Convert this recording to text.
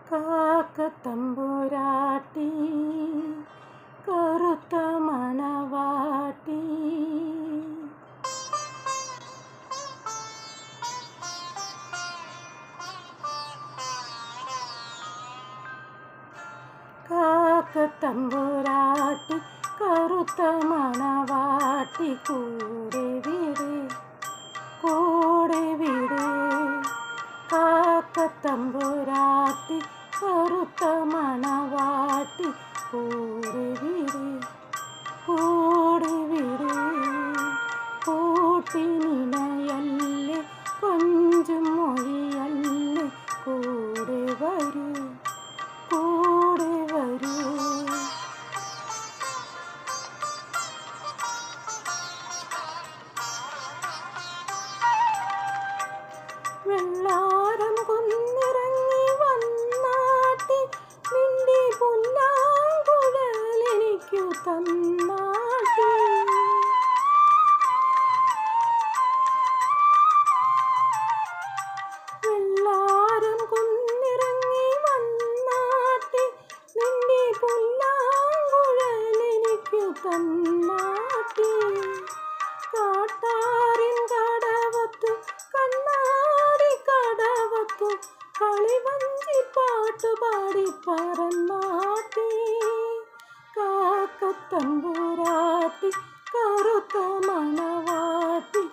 കാക്കത്തമ്പുരാട്ടി കറുത്ത മണവാട്ടി കാക്കത്തമ്പുരാട്ടി കറുത്ത മണവാട്ടി കൂടെ വിട് കാക്കത്തമ്പുരാട്ടി കറുത്ത മണവാട്ടി കൂടെ വിട് കൂട്ടിനിണയല്ലേ കൊഞ്ചും മൊഴിയല്ലേ കൂടെ വരൂ വെള്ളാരം കുന്നിറങ്ങി വന്നാട്ടി നിന്റെ പുല്ലാങ്കുഴലെനിക്കു തന്നാട്ടി വെള്ളാരം കുന്നിറങ്ങി വന്നാട്ടി നിന്റെ പുല്ലാങ്കുഴലെനിക്കു തന്നാട്ടി കാട്ടാറിൻ കടവത്തു കണ്ണാടി കടവത്തു കളിവഞ്ചി പാട്ടുപാടി പറന്നാട്ടി കാക്കത്തമ്പുരാട്ടി കറുത്ത മണവാട്ടി